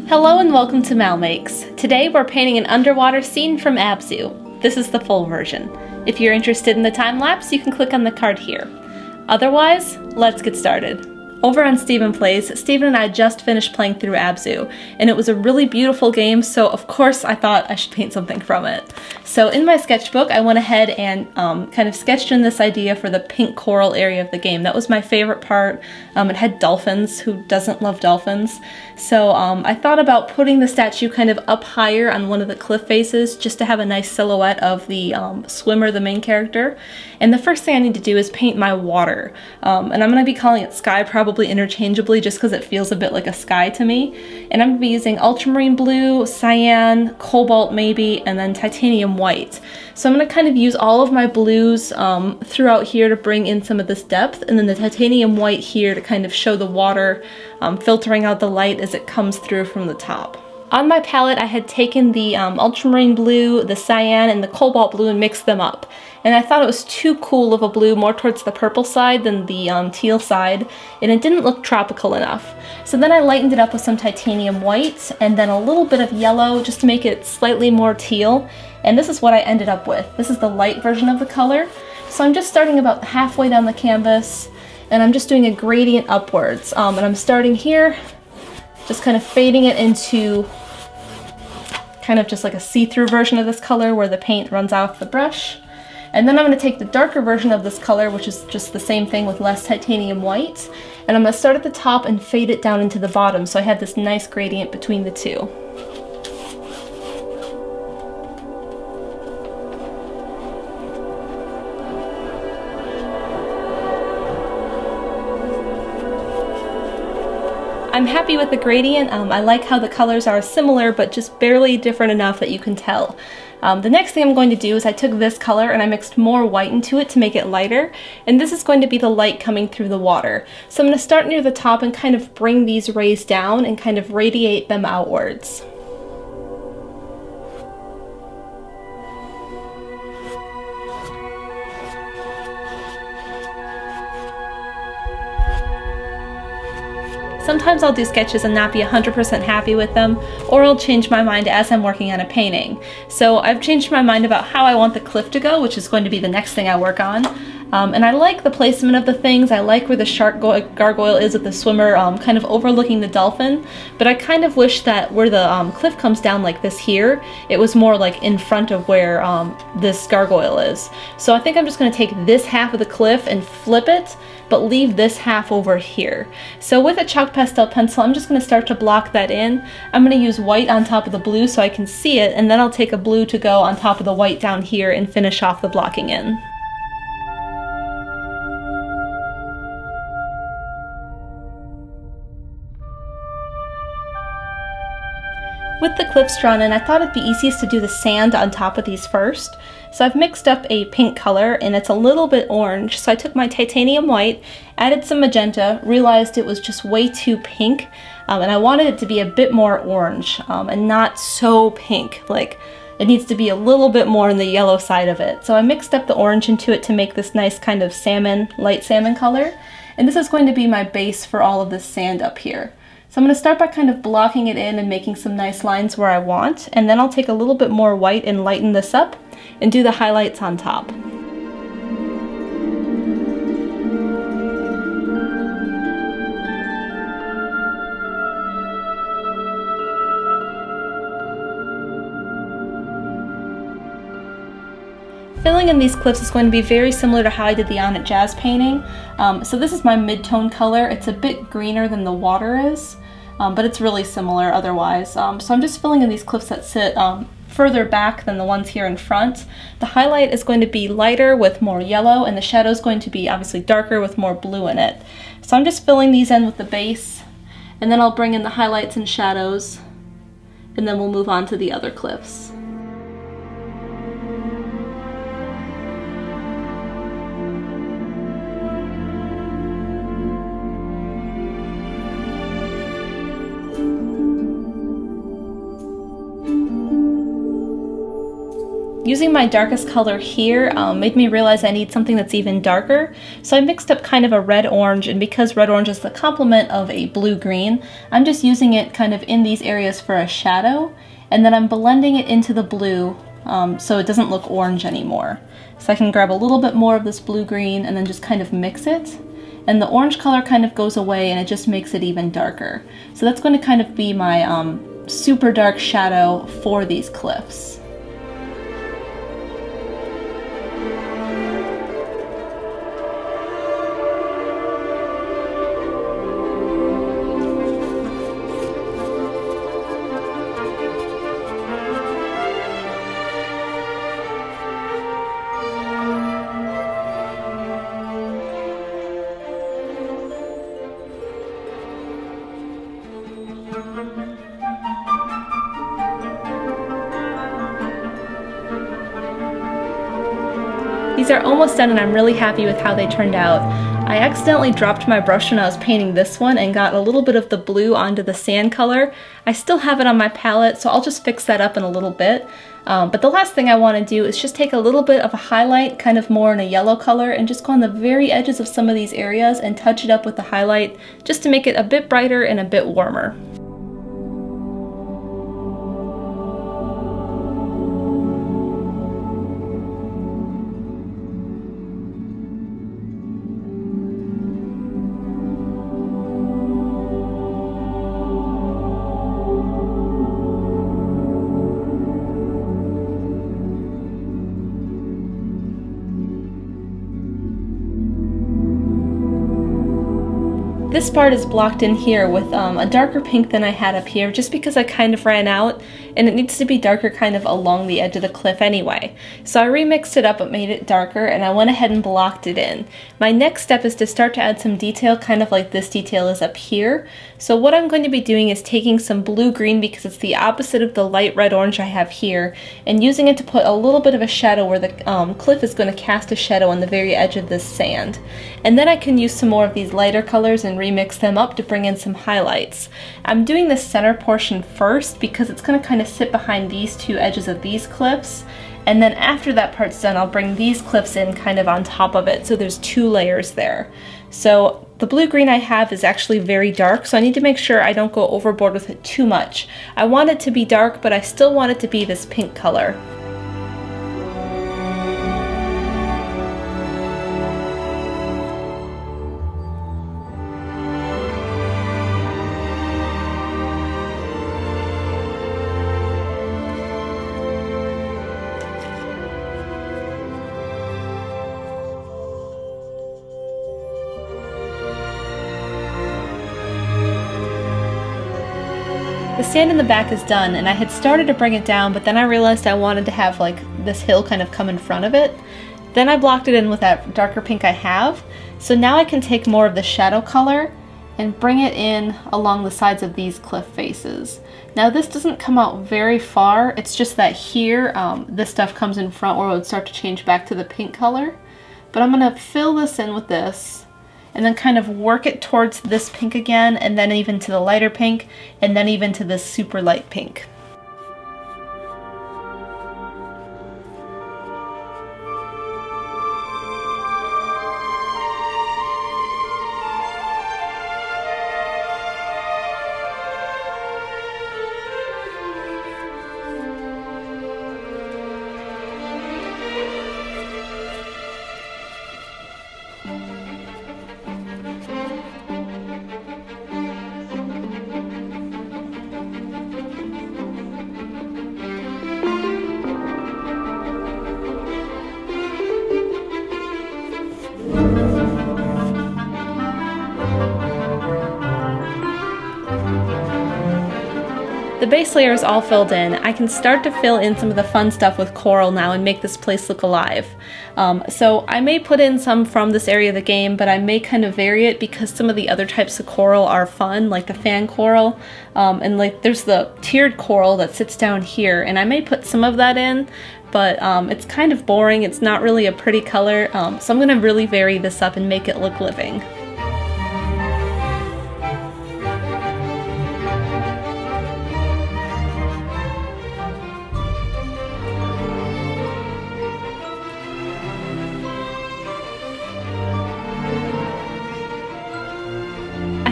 Hello and welcome to MalMakes. Today we're painting an underwater scene from ABZû. This is the full version. If you're interested in the time-lapse, you can click on the card here. Otherwise, let's get started. Over on Steven Plays, Steven and I just finished playing through ABZû, and it was a really beautiful game, so of course I thought I should paint something from it. So in my sketchbook, I went ahead and kind of sketched in this idea for the pink coral area of the game. That was my favorite part. It had dolphins. Who doesn't love dolphins? So I thought about putting the statue kind of up higher on one of the cliff faces just to have a nice silhouette of the swimmer, the main character. And the first thing I need to do is paint my water. And I'm going to be calling it sky probably interchangeably just because it feels a bit like a sky to me. And I'm going to be using ultramarine blue, cyan, cobalt maybe, and then titanium white. So I'm going to kind of use all of my blues throughout here to bring in some of this depth, and then the titanium white here to kind of show the water filtering out the light as it comes through from the top. On my palette I had taken the ultramarine blue, the cyan, and the cobalt blue and mixed them up. And I thought it was too cool of a blue, more towards the purple side than the teal side, and it didn't look tropical enough. So then I lightened it up with some titanium white and then a little bit of yellow just to make it slightly more teal. And this is what I ended up with. This is the light version of the color. So I'm just starting about halfway down the canvas, and I'm just doing a gradient upwards. And I'm starting here, just kind of fading it into kind of just like a see-through version of this color where the paint runs off the brush. And then I'm going to take the darker version of this color, which is just the same thing with less titanium white, and I'm going to start at the top and fade it down into the bottom so I have this nice gradient between the two. I'm happy with the gradient. I like how the colors are similar but just barely different enough that you can tell. The next thing I'm going to do is I took this color and I mixed more white into it to make it lighter, and this is going to be the light coming through the water. So I'm going to start near the top and kind of bring these rays down and kind of radiate them outwards. Sometimes I'll do sketches and not be 100% happy with them, or I'll change my mind as I'm working on a painting. So I've changed my mind about how I want the cliff to go, which is going to be the next thing I work on. And I like the placement of the things. I like where the shark gargoyle is with the swimmer kind of overlooking the dolphin, but I kind of wish that where the cliff comes down like this here, it was more like in front of where this gargoyle is. So I think I'm just going to take this half of the cliff and flip it, but leave this half over here. So with a chalk pastel pencil, I'm just going to start to block that in. I'm going to use white on top of the blue so I can see it, and then I'll take a blue to go on top of the white down here and finish off the blocking in. With the cliffs drawn in, I thought it'd be easiest to do the sand on top of these first. So I've mixed up a pink color and it's a little bit orange. So I took my titanium white, added some magenta, realized it was just way too pink, and I wanted it to be a bit more orange and not so pink. Like, it needs to be a little bit more on the yellow side of it. So I mixed up the orange into it to make this nice kind of salmon, light salmon color. And this is going to be my base for all of this sand up here. So I'm going to start by kind of blocking it in and making some nice lines where I want, and then I'll take a little bit more white and lighten this up and do the highlights on top. Filling in these cliffs is going to be very similar to how I did the On It Jazz painting. So this is my mid-tone color. It's a bit greener than the water is, but it's really similar otherwise. So I'm just filling in these cliffs that sit further back than the ones here in front. The highlight is going to be lighter with more yellow, and the shadow is going to be obviously darker with more blue in it. So I'm just filling these in with the base, and then I'll bring in the highlights and shadows, and then we'll move on to the other cliffs. Using my darkest color here made me realize I need something that's even darker, so I mixed up kind of a red-orange, and because red-orange is the complement of a blue-green, I'm just using it kind of in these areas for a shadow, and then I'm blending it into the blue so it doesn't look orange anymore. So I can grab a little bit more of this blue-green and then just kind of mix it, and the orange color kind of goes away and it just makes it even darker. So that's going to kind of be my super dark shadow for these cliffs. These are almost done and I'm really happy with how they turned out. I accidentally dropped my brush when I was painting this one and got a little bit of the blue onto the sand color. I still have it on my palette, so I'll just fix that up in a little bit. But the last thing I want to do is just take a little bit of a highlight, kind of more in a yellow color, and just go on the very edges of some of these areas and touch it up with the highlight just to make it a bit brighter and a bit warmer. This part is blocked in here with a darker pink than I had up here, just because I kind of ran out and it needs to be darker kind of along the edge of the cliff anyway. So I remixed it up but made it darker, and I went ahead and blocked it in. My next step is to start to add some detail, kind of like this detail is up here. So what I'm going to be doing is taking some blue-green, because it's the opposite of the light red-orange I have here, and using it to put a little bit of a shadow where the cliff is going to cast a shadow on the very edge of this sand. And then I can use some more of these lighter colors and remix them up to bring in some highlights. I'm doing the center portion first because it's going to kind of sit behind these two edges of these cliffs, and then after that part's done I'll bring these cliffs in kind of on top of it, so there's two layers there. So the blue-green I have is actually very dark, so I need to make sure I don't go overboard with it too much. I want it to be dark, but I still want it to be this pink color. The sand in the back is done, and I had started to bring it down, but then I realized I wanted to have like this hill kind of come in front of it. Then I blocked it in with that darker pink I have. So now I can take more of the shadow color and bring it in along the sides of these cliff faces. Now this doesn't come out very far, it's just that here this stuff comes in front where it would start to change back to the pink color. But I'm going to fill this in with this, and then kind of work it towards this pink again, and then even to the lighter pink, and then even to this super light pink. The base layer is all filled in. I can start to fill in some of the fun stuff with coral now and make this place look alive. So I may put in some from this area of the game, but I may kind of vary it because some of the other types of coral are fun, like the fan coral, and like there's the tiered coral that sits down here, and I may put some of that in, but it's kind of boring. It's not really a pretty color, so I'm going to really vary this up and make it look living.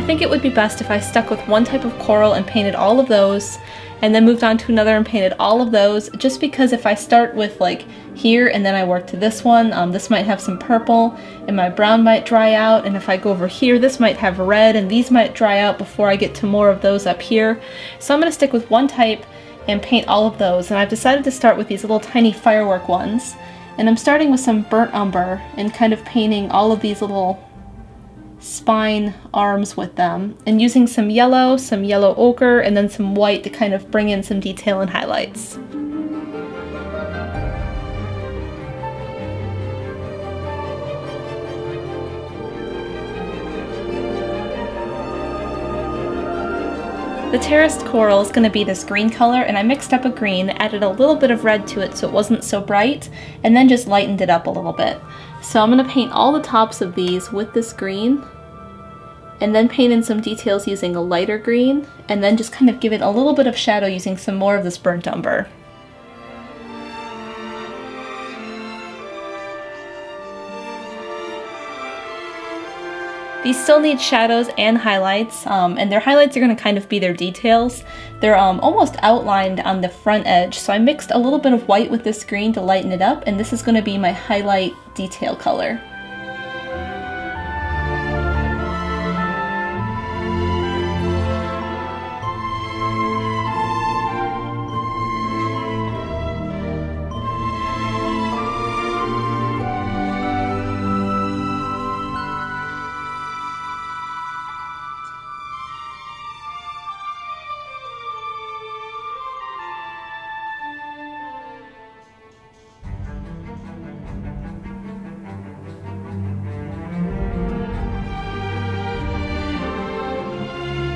think it would be best if I stuck with one type of coral and painted all of those, and then moved on to another and painted all of those, just because if I start with like here and then I work to this one, this might have some purple and my brown might dry out, and if I go over here this might have red and these might dry out before I get to more of those up here. So I'm going to stick with one type and paint all of those, and I've decided to start with these little tiny firework ones, and I'm starting with some burnt umber and kind of painting all of these little spine arms with them, and using some yellow ochre, and then some white to kind of bring in some detail and highlights. The terraced coral is going to be this green color, and I mixed up a green, added a little bit of red to it so it wasn't so bright, and then just lightened it up a little bit. So I'm going to paint all the tops of these with this green, and then paint in some details using a lighter green, and then just kind of give it a little bit of shadow using some more of this burnt umber. These still need shadows and highlights, and their highlights are going to kind of be their details. They're almost outlined on the front edge, so I mixed a little bit of white with this green to lighten it up, and this is going to be my highlight detail color.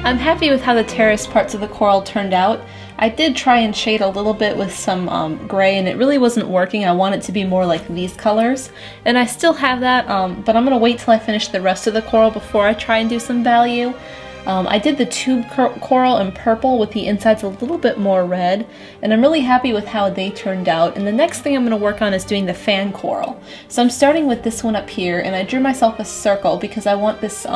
I'm happy with how the terraced parts of the coral turned out. I did try and shade a little bit with some gray, and it really wasn't working. I want it to be more like these colors, and I still have that, but I'm going to wait till I finish the rest of the coral before I try and do some value. I did the tube coral in purple with the insides a little bit more red, and I'm really happy with how they turned out. And the next thing I'm going to work on is doing the fan coral. So I'm starting with this one up here, and I drew myself a circle because I want this,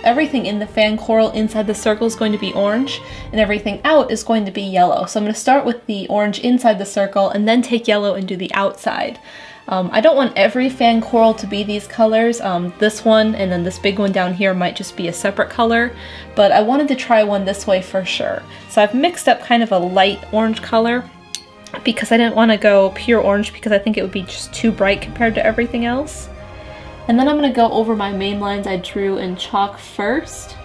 everything in the fan coral inside the circle is going to be orange, and everything out is going to be yellow. So I'm going to start with the orange inside the circle and then take yellow and do the outside. I don't want every fan coral to be these colors. This one and then this big one down here might just be a separate color, but I wanted to try one this way for sure. So I've mixed up kind of a light orange color because I didn't want to go pure orange because I think it would be just too bright compared to everything else. And then I'm going to go over my main lines I drew in chalk first,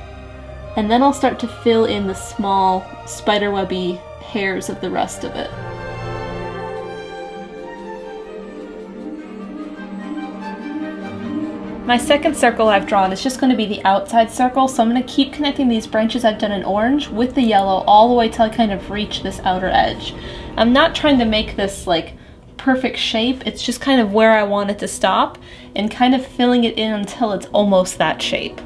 and then I'll start to fill in the small spiderwebby hairs of the rest of it. My second circle I've drawn is just going to be the outside circle, so I'm going to keep connecting these branches I've done in orange with the yellow all the way till I kind of reach this outer edge. I'm not trying to make this like perfect shape, it's just kind of where I want it to stop and kind of filling it in until it's almost that shape.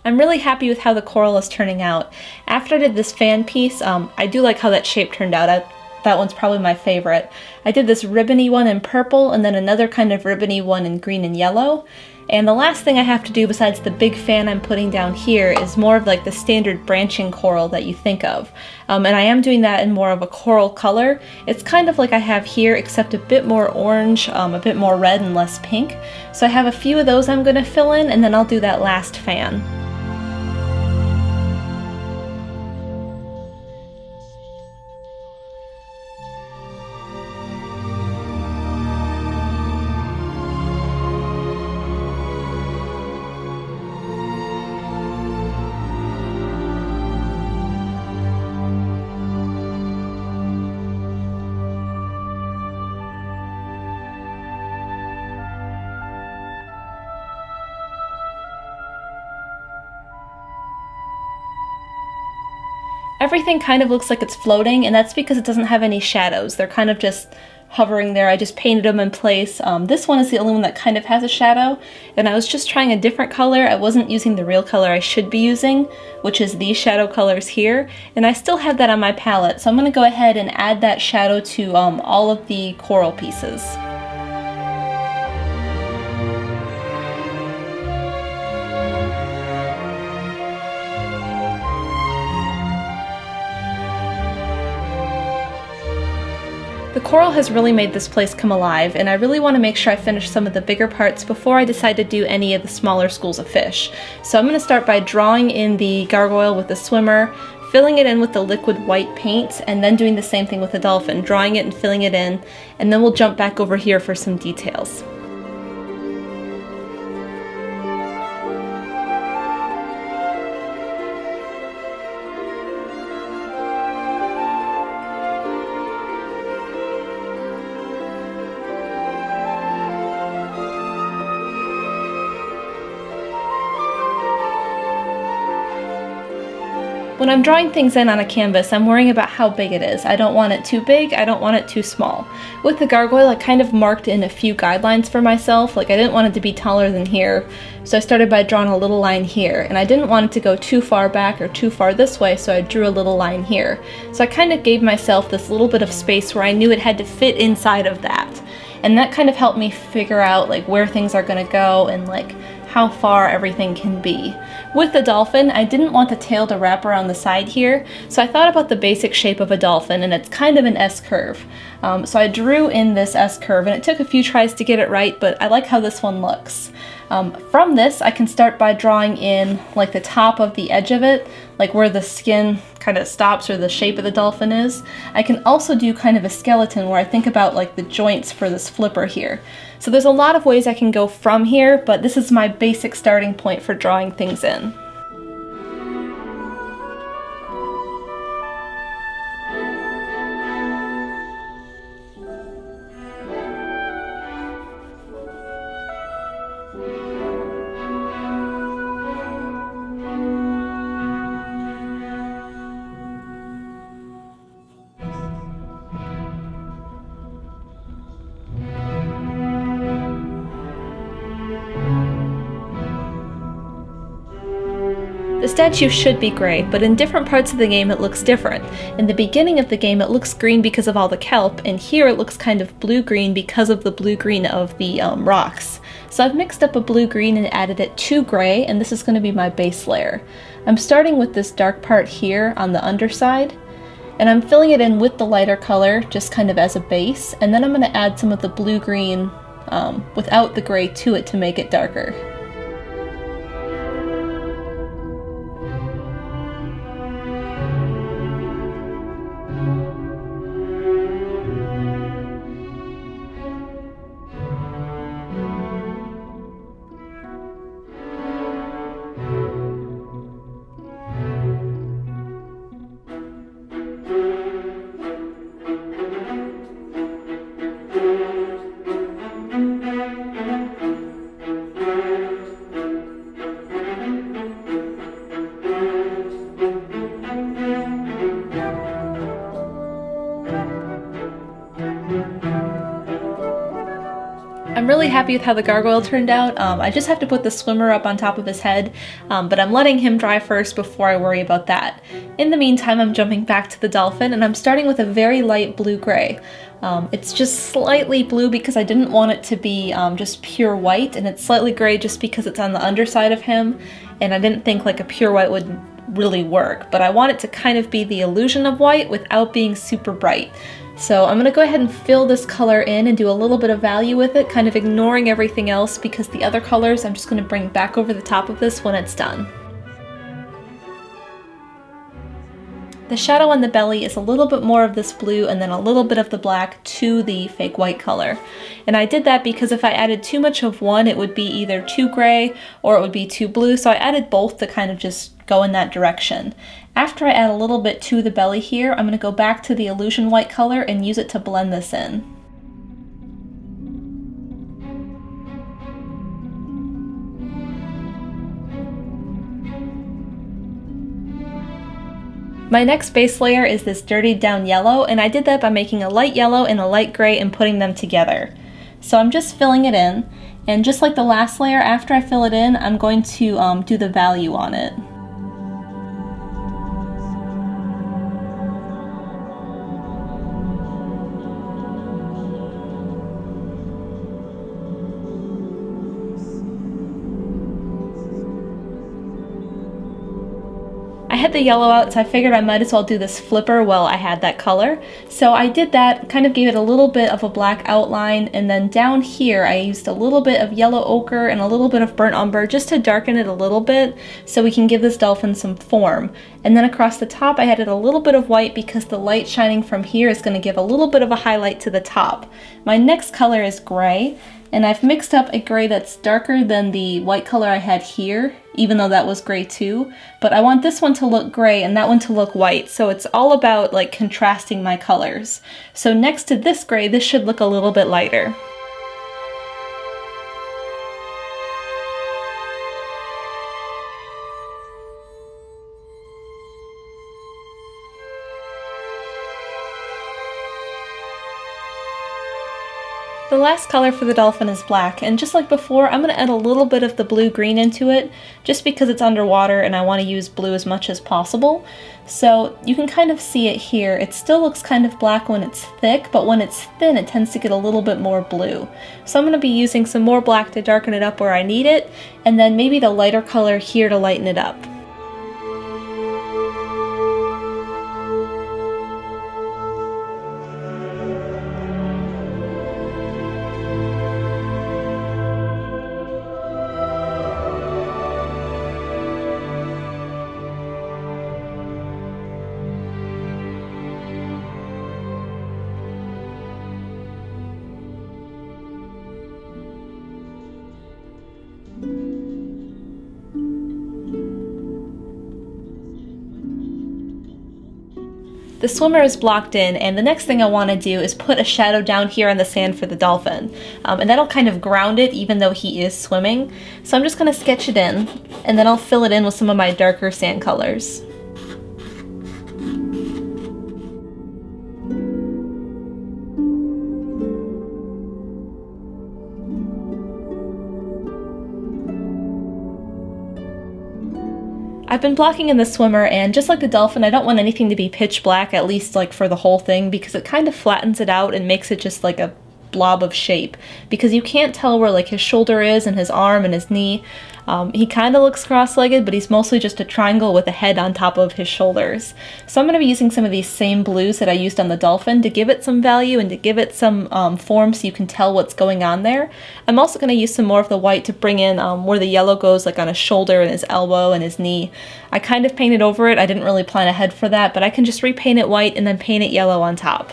I'm really happy with how the coral is turning out. After I did this fan piece, I do like how that shape turned out. That one's probably my favorite. I did this ribbony one in purple and then another kind of ribbony one in green and yellow. And the last thing I have to do besides the big fan I'm putting down here is more of like the standard branching coral that you think of. And I am doing that in more of a coral color. It's kind of like I have here, except a bit more orange, a bit more red and less pink. So I have a few of those I'm going to fill in, and then I'll do that last fan. everything kind of looks like it's floating, and that's because it doesn't have any shadows. They're kind of just hovering there. I just painted them in place. This one is the only one that kind of has a shadow, and I was just trying a different color. I wasn't using the real color I should be using, which is these shadow colors here, and I still have that on my palette, so I'm going to go ahead and add that shadow to all of the coral pieces. The coral has really made this place come alive, and I really want to make sure I finish some of the bigger parts before I decide to do any of the smaller schools of fish. So I'm going to start by drawing in the gargoyle with the swimmer, filling it in with the liquid white paint, and then doing the same thing with the dolphin, drawing it and filling it in, and then we'll jump back over here for some details. When I'm drawing things in on a canvas, I'm worrying about how big it is. I don't want it too big, I don't want it too small. With the gargoyle, I kind of marked in a few guidelines for myself, like I didn't want it to be taller than here, so I started by drawing a little line here, and I didn't want it to go too far back or too far this way, so I drew a little line here. So I kind of gave myself this little bit of space where I knew it had to fit inside of that. And that kind of helped me figure out like where things are gonna go and like how far everything can be. With the dolphin, I didn't want the tail to wrap around the side here, so I thought about the basic shape of a dolphin, and it's kind of an S-curve. So I drew in this S-curve, and it took a few tries to get it right, but I like how this one looks. From this, I can start by drawing in like the top of the edge of it, like where the skin kind of stops or the shape of the dolphin is. I can also do kind of a skeleton where I think about like the joints for this flipper here. So there's a lot of ways I can go from here, but this is my basic starting point for drawing things in. The statue should be gray, but in different parts of the game it looks different. In the beginning of the game it looks green because of all the kelp, and here it looks kind of blue-green because of the blue-green of the rocks. So I've mixed up a blue-green and added it to gray, and this is going to be my base layer. I'm starting with this dark part here on the underside, and I'm filling it in with the lighter color just kind of as a base, and then I'm going to add some of the blue-green without the gray to it to make it darker. I'm really happy with how the gargoyle turned out. I just have to put the swimmer up on top of his head, but I'm letting him dry first before I worry about that. In the meantime, I'm jumping back to the dolphin, and I'm starting with a very light blue-gray. It's just slightly blue because I didn't want it to be just pure white, and it's slightly gray just because it's on the underside of him, and I didn't think like a pure white would really work, but I want it to kind of be the illusion of white without being super bright. So I'm going to go ahead and fill this color in and do a little bit of value with it, kind of ignoring everything else because the other colors I'm just going to bring back over the top of this when it's done. The shadow on the belly is a little bit more of this blue and then a little bit of the black to the fake white color. And I did that because if I added too much of one, it would be either too gray or it would be too blue, so I added both to kind of just go in that direction. After I add a little bit to the belly here, I'm going to go back to the illusion white color and use it to blend this in. My next base layer is this dirtied down yellow, and I did that by making a light yellow and a light gray and putting them together. So I'm just filling it in, and just like the last layer, after I fill it in, I'm going to do the value on it. I had the yellow out, so I figured I might as well do this flipper while I had that color. So I did that, kind of gave it a little bit of a black outline, and then down here I used a little bit of yellow ochre and a little bit of burnt umber just to darken it a little bit so we can give this dolphin some form. And then across the top I added a little bit of white because the light shining from here is going to give a little bit of a highlight to the top. My next color is gray, and I've mixed up a gray that's darker than the white color I had here, even though that was gray too, but I want this one to look gray and that one to look white, so it's all about like contrasting my colors. So next to this gray, this should look a little bit lighter. The last color for the dolphin is black, and just like before, I'm going to add a little bit of the blue-green into it, just because it's underwater and I want to use blue as much as possible. So you can kind of see it here. It still looks kind of black when it's thick, but when it's thin it tends to get a little bit more blue. So I'm going to be using some more black to darken it up where I need it, and then maybe the lighter color here to lighten it up. The swimmer is blocked in, and the next thing I want to do is put a shadow down here on the sand for the dolphin. And that'll kind of ground it even though he is swimming. So I'm just going to sketch it in, and then I'll fill it in with some of my darker sand colors. I've been blocking in the swimmer, and just like the dolphin, I don't want anything to be pitch black, at least like for the whole thing, because it kind of flattens it out and makes it just like a blob of shape, because you can't tell where like his shoulder is and his arm and his knee. He kind of looks cross-legged, but he's mostly just a triangle with a head on top of his shoulders. So I'm going to be using some of these same blues that I used on the dolphin to give it some value and to give it some form so you can tell what's going on there. I'm also going to use some more of the white to bring in where the yellow goes, like on his shoulder and his elbow and his knee. I kind of painted over it. I didn't really plan ahead for that, but I can just repaint it white and then paint it yellow on top.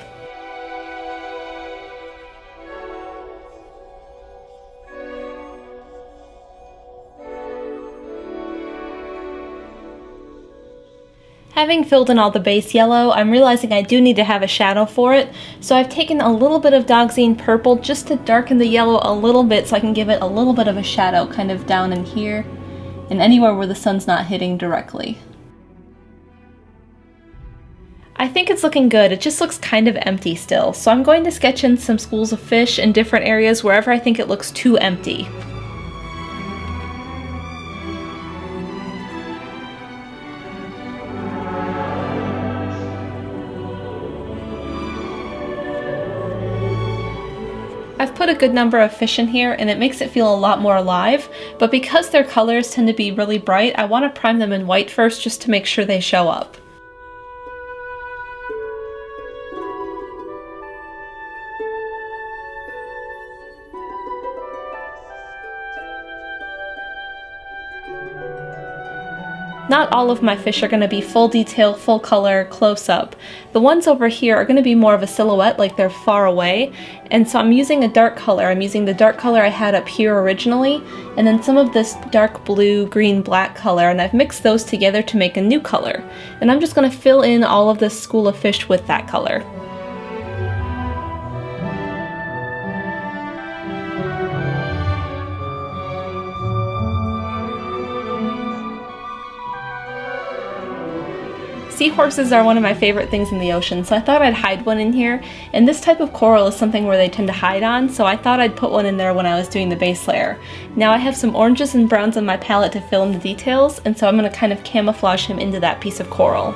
Having filled in all the base yellow, I'm realizing I do need to have a shadow for it, so I've taken a little bit of Dogzine purple just to darken the yellow a little bit so I can give it a little bit of a shadow kind of down in here and anywhere where the sun's not hitting directly. I think it's looking good. It just looks kind of empty still, so I'm going to sketch in some schools of fish in different areas wherever I think it looks too empty. I've put a good number of fish in here and it makes it feel a lot more alive, but because their colors tend to be really bright, I want to prime them in white first just to make sure they show up. Not all of my fish are going to be full detail, full color, close up. The ones over here are going to be more of a silhouette, like they're far away, and so I'm using a dark color. I'm using the dark color I had up here originally, and then some of this dark blue, green, black color, and I've mixed those together to make a new color. And I'm just going to fill in all of this school of fish with that color. Seahorses are one of my favorite things in the ocean, so I thought I'd hide one in here, and this type of coral is something where they tend to hide on, so I thought I'd put one in there when I was doing the base layer. Now I have some oranges and browns on my palette to fill in the details, and so I'm going to kind of camouflage him into that piece of coral.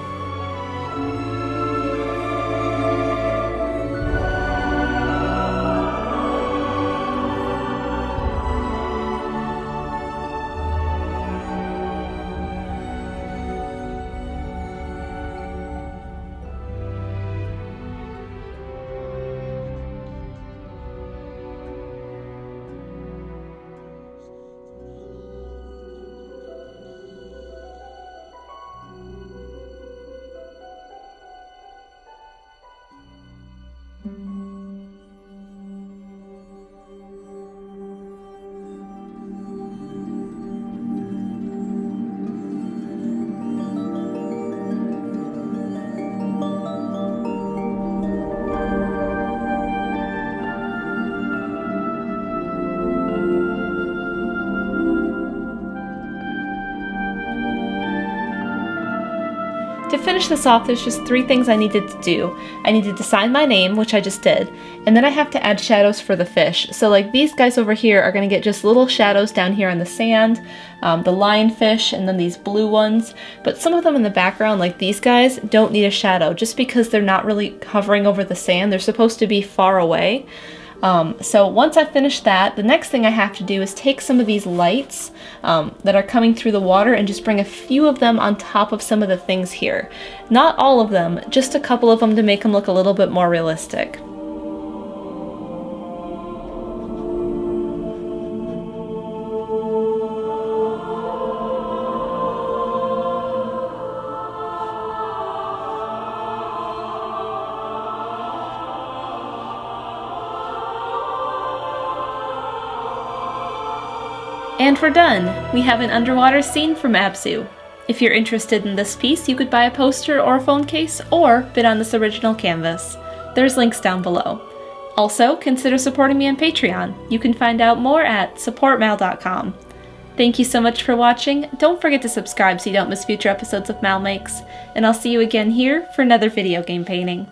To finish this off, there's just 3 things I needed to do. I needed to sign my name, which I just did, and then I have to add shadows for the fish. So like these guys over here are going to get just little shadows down here on the sand, the lionfish, and then these blue ones. But some of them in the background, like these guys, don't need a shadow just because they're not really hovering over the sand. They're supposed to be far away. So once I finish that, the next thing I have to do is take some of these lights that are coming through the water and just bring a few of them on top of some of the things here. Not all of them, just a couple of them to make them look a little bit more realistic. And we're done! We have an underwater scene from ABZÜ. If you're interested in this piece, you could buy a poster or a phone case, or bid on this original canvas. There's links down below. Also, consider supporting me on Patreon. You can find out more at supportmal.com. Thank you so much for watching. Don't forget to subscribe so you don't miss future episodes of MalMakes, and I'll see you again here for another video game painting.